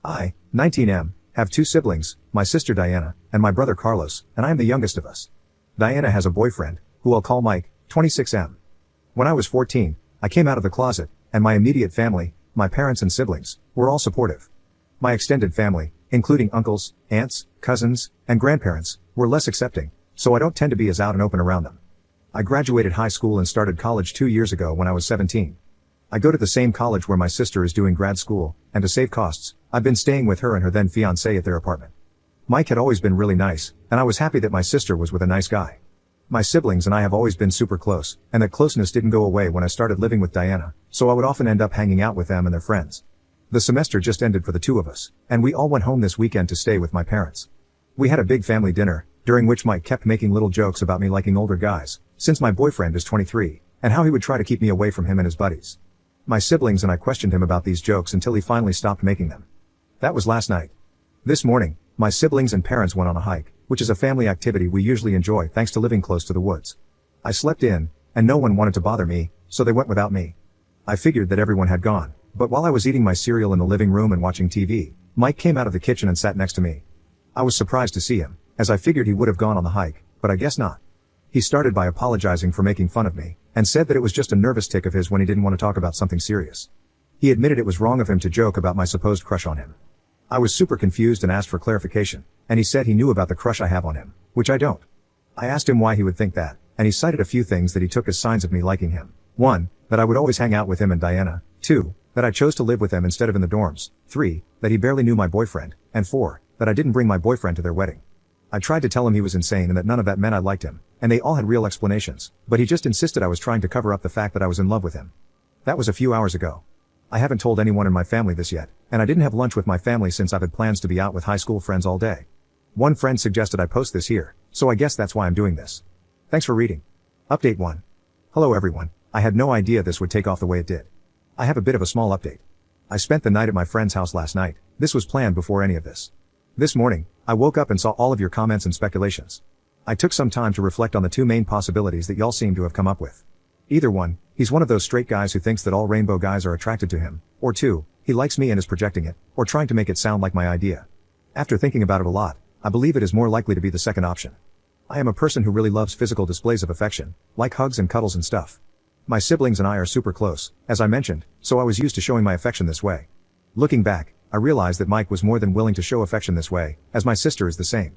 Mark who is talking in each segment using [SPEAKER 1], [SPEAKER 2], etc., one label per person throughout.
[SPEAKER 1] I, 19M, have two siblings, my sister Diana, and my brother Carlos, and I am the youngest of us. Diana has a boyfriend, who I'll call Mike, 26M. When I was 14, I came out of the closet, and my immediate family, my parents and siblings, were all supportive. My extended family, including uncles, aunts, cousins, and grandparents, were less accepting, so I don't tend to be as out and open around them. I graduated high school and started college 2 years ago when I was 17. I go to the same college where my sister is doing grad school, and to save costs, I've been staying with her and her then fiancé at their apartment. Mike had always been really nice, and I was happy that my sister was with a nice guy. My siblings and I have always been super close, and that closeness didn't go away when I started living with Diana, so I would often end up hanging out with them and their friends. The semester just ended for the two of us, and we all went home this weekend to stay with my parents. We had a big family dinner, during which Mike kept making little jokes about me liking older guys, since my boyfriend is 23, and how he would try to keep me away from him and his buddies. My siblings and I questioned him about these jokes until he finally stopped making them. That was last night. This morning, my siblings and parents went on a hike, which is a family activity we usually enjoy thanks to living close to the woods. I slept in, and no one wanted to bother me, so they went without me. I figured that everyone had gone, but while I was eating my cereal in the living room and watching TV, Mike came out of the kitchen and sat next to me. I was surprised to see him, as I figured he would have gone on the hike, but I guess not. He started by apologizing for making fun of me, and said that it was just a nervous tic of his when he didn't want to talk about something serious. He admitted it was wrong of him to joke about my supposed crush on him. I was super confused and asked for clarification, and he said he knew about the crush I have on him, which I don't. I asked him why he would think that, and he cited a few things that he took as signs of me liking him. 1. That I would always hang out with him and Diana. 2. That I chose to live with them instead of in the dorms. 3. That he barely knew my boyfriend. And 4. That I didn't bring my boyfriend to their wedding. I tried to tell him he was insane and that none of that meant I liked him, and they all had real explanations, but he just insisted I was trying to cover up the fact that I was in love with him. That was a few hours ago. I haven't told anyone in my family this yet, and I didn't have lunch with my family since I've had plans to be out with high school friends all day. One friend suggested I post this here, so I guess that's why I'm doing this. Thanks for reading. Update 1. Hello everyone, I had no idea this would take off the way it did. I have a bit of a small update. I spent the night at my friend's house last night. This was planned before any of this. This morning, I woke up and saw all of your comments and speculations. I took some time to reflect on the two main possibilities that y'all seem to have come up with. Either 1, he's one of those straight guys who thinks that all rainbow guys are attracted to him, or 2, he likes me and is projecting it, or trying to make it sound like my idea. After thinking about it a lot, I believe it is more likely to be the second option. I am a person who really loves physical displays of affection, like hugs and cuddles and stuff. My siblings and I are super close, as I mentioned, so I was used to showing my affection this way. Looking back, I realized that Mike was more than willing to show affection this way, as my sister is the same.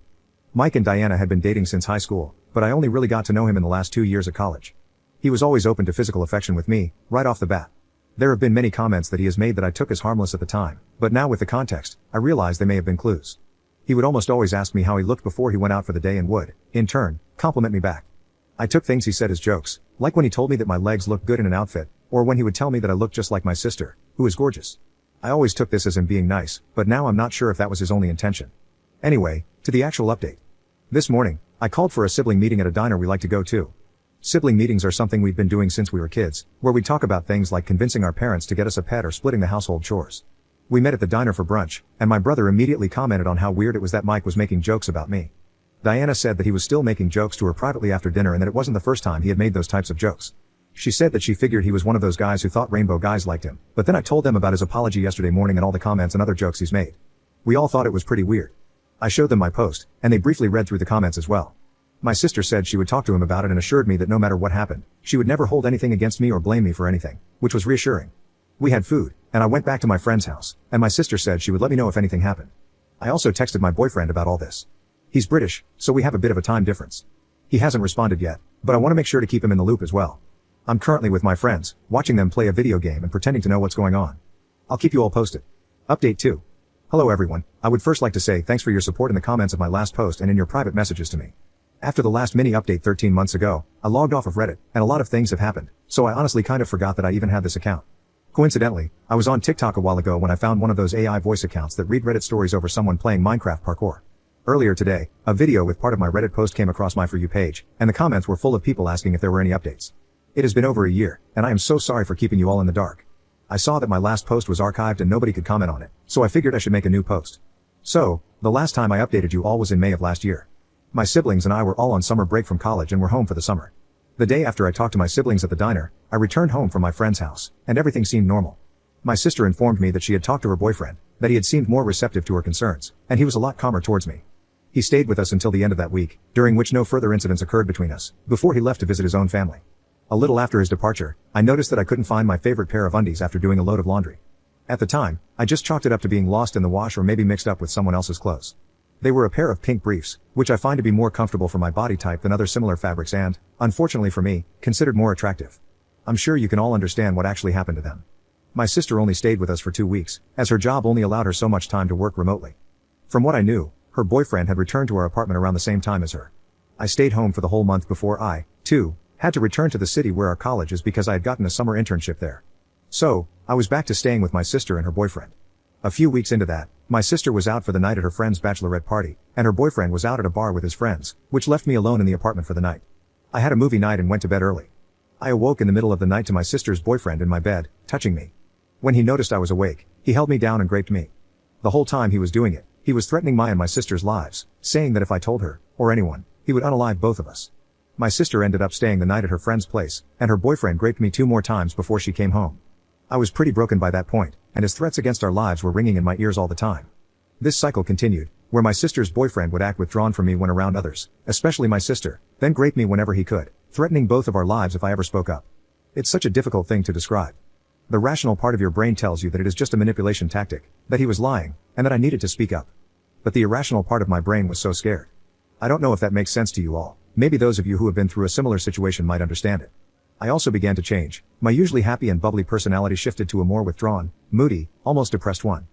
[SPEAKER 1] Mike and Diana had been dating since high school, but I only really got to know him in the last 2 years at college. He was always open to physical affection with me, right off the bat. There have been many comments that he has made that I took as harmless at the time, but now with the context, I realize they may have been clues. He would almost always ask me how he looked before he went out for the day and would, in turn, compliment me back. I took things he said as jokes, like when he told me that my legs looked good in an outfit, or when he would tell me that I looked just like my sister, who is gorgeous. I always took this as him being nice, but now I'm not sure if that was his only intention. Anyway, to the actual update. This morning, I called for a sibling meeting at a diner we like to go to. Sibling meetings are something we've been doing since we were kids, where we talk about things like convincing our parents to get us a pet or splitting the household chores. We met at the diner for brunch, and my brother immediately commented on how weird it was that Mike was making jokes about me. Diana said that he was still making jokes to her privately after dinner and that it wasn't the first time he had made those types of jokes. She said that she figured he was one of those guys who thought rainbow guys liked him, but then I told them about his apology yesterday morning and all the comments and other jokes he's made. We all thought it was pretty weird. I showed them my post, and they briefly read through the comments as well. My sister said she would talk to him about it and assured me that no matter what happened, she would never hold anything against me or blame me for anything, which was reassuring. We had food, and I went back to my friend's house, and my sister said she would let me know if anything happened. I also texted my boyfriend about all this. He's British, so we have a bit of a time difference. He hasn't responded yet, but I want to make sure to keep him in the loop as well. I'm currently with my friends, watching them play a video game and pretending to know what's going on. I'll keep you all posted. Update 2. Hello everyone, I would first like to say thanks for your support in the comments of my last post and in your private messages to me. After the last mini update 13 months ago, I logged off of Reddit, and a lot of things have happened, so I honestly kind of forgot that I even had this account. Coincidentally, I was on TikTok a while ago when I found one of those AI voice accounts that read Reddit stories over someone playing Minecraft parkour. Earlier today, a video with part of my Reddit post came across my For You page, and the comments were full of people asking if there were any updates. It has been over a year, and I am so sorry for keeping you all in the dark. I saw that my last post was archived and nobody could comment on it, so I figured I should make a new post. So, the last time I updated you all was in May of last year. My siblings and I were all on summer break from college and were home for the summer. The day after I talked to my siblings at the diner, I returned home from my friend's house, and everything seemed normal. My sister informed me that she had talked to her boyfriend, that he had seemed more receptive to her concerns, and he was a lot calmer towards me. He stayed with us until the end of that week, during which no further incidents occurred between us, before he left to visit his own family. A little after his departure, I noticed that I couldn't find my favorite pair of undies after doing a load of laundry. At the time, I just chalked it up to being lost in the wash or maybe mixed up with someone else's clothes. They were a pair of pink briefs, which I find to be more comfortable for my body type than other similar fabrics and, unfortunately for me, considered more attractive. I'm sure you can all understand what actually happened to them. My sister only stayed with us for 2 weeks, as her job only allowed her so much time to work remotely. From what I knew, her boyfriend had returned to our apartment around the same time as her. I stayed home for the whole month before I, too, had to return to the city where our college is because I had gotten a summer internship there. So, I was back to staying with my sister and her boyfriend. A few weeks into that, my sister was out for the night at her friend's bachelorette party, and her boyfriend was out at a bar with his friends, which left me alone in the apartment for the night. I had a movie night and went to bed early. I awoke in the middle of the night to my sister's boyfriend in my bed, touching me. When he noticed I was awake, he held me down and raped me. The whole time he was doing it, he was threatening my and my sister's lives, saying that if I told her, or anyone, he would unalive both of us. My sister ended up staying the night at her friend's place, and her boyfriend raped me 2 more times before she came home. I was pretty broken by that point, and his threats against our lives were ringing in my ears all the time. This cycle continued, where my sister's boyfriend would act withdrawn from me when around others, especially my sister, then rape me whenever he could, threatening both of our lives if I ever spoke up. It's such a difficult thing to describe. The rational part of your brain tells you that it is just a manipulation tactic, that he was lying, and that I needed to speak up. But the irrational part of my brain was so scared. I don't know if that makes sense to you all. Maybe those of you who have been through a similar situation might understand it. I also began to change. My usually happy and bubbly personality shifted to a more withdrawn, moody, almost depressed one.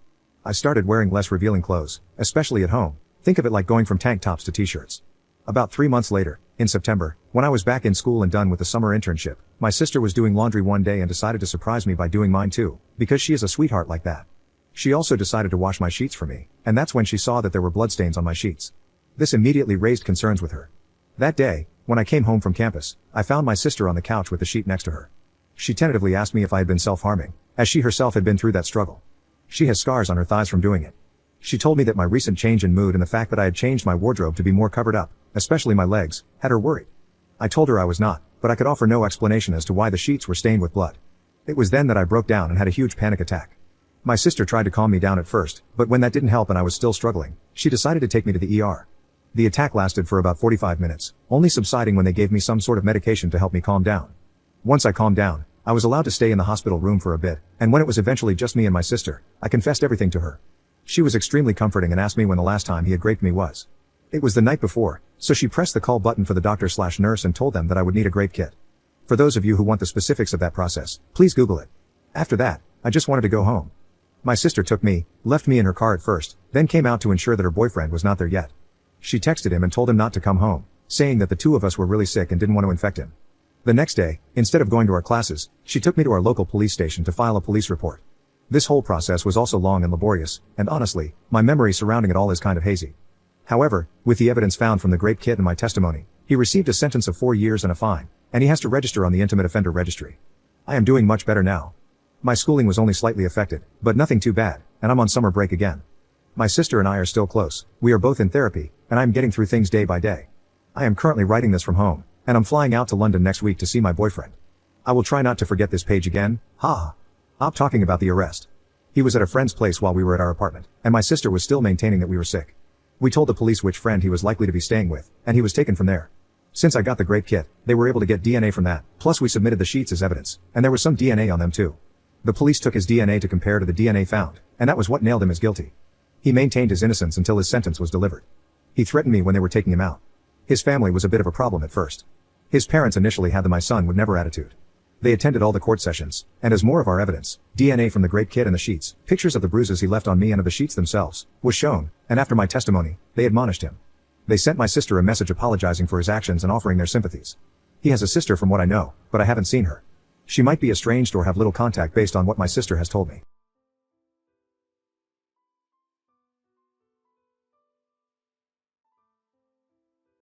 [SPEAKER 1] I started wearing less revealing clothes, especially at home. Think of it like going from tank tops to t-shirts. About 3 months later, in September, when I was back in school and done with the summer internship, my sister was doing laundry one day and decided to surprise me by doing mine too, because she is a sweetheart like that. She also decided to wash my sheets for me, and that's when she saw that there were bloodstains on my sheets. This immediately raised concerns with her. That day, when I came home from campus, I found my sister on the couch with the sheet next to her. She tentatively asked me if I had been self-harming, as she herself had been through that struggle. She has scars on her thighs from doing it. She told me that my recent change in mood and the fact that I had changed my wardrobe to be more covered up, especially my legs, had her worried. I told her I was not, but I could offer no explanation as to why the sheets were stained with blood. It was then that I broke down and had a huge panic attack. My sister tried to calm me down at first, but when that didn't help and I was still struggling, she decided to take me to the ER. The attack lasted for about 45 minutes, only subsiding when they gave me some sort of medication to help me calm down. Once I calmed down, I was allowed to stay in the hospital room for a bit, and when it was eventually just me and my sister, I confessed everything to her. She was extremely comforting and asked me when the last time he had raped me was. It was the night before, so she pressed the call button for the doctor/nurse and told them that I would need a grape kit. For those of you who want the specifics of that process, please Google it. After that, I just wanted to go home. My sister took me, left me in her car at first, then came out to ensure that her boyfriend was not there yet. She texted him and told him not to come home, saying that the two of us were really sick and didn't want to infect him. The next day, instead of going to our classes, she took me to our local police station to file a police report. This whole process was also long and laborious, and honestly, my memory surrounding it all is kind of hazy. However, with the evidence found from the grape kit and my testimony, he received a sentence of 4 years and a fine, and he has to register on the Intimate Offender Registry. I am doing much better now. My schooling was only slightly affected, but nothing too bad, and I'm on summer break again. My sister and I are still close, we are both in therapy, and I'm getting through things day by day. I am currently writing this from home, and I'm flying out to London next week to see my boyfriend. I will try not to forget this page again, ha. Stop talking about the arrest. He was at a friend's place while we were at our apartment, and my sister was still maintaining that we were sick. We told the police which friend he was likely to be staying with, and he was taken from there. Since I got the grape kit, they were able to get DNA from that, plus we submitted the sheets as evidence, and there was some DNA on them too. The police took his DNA to compare to the DNA found, and that was what nailed him as guilty. He maintained his innocence until his sentence was delivered. He threatened me when they were taking him out. His family was a bit of a problem at first. His parents initially had the "my son would never" attitude. They attended all the court sessions, and as more of our evidence, DNA from the grape kit and the sheets, pictures of the bruises he left on me and of the sheets themselves, was shown, and after my testimony, they admonished him. They sent my sister a message apologizing for his actions and offering their sympathies. He has a sister from what I know, but I haven't seen her. She might be estranged or have little contact based on what my sister has told me.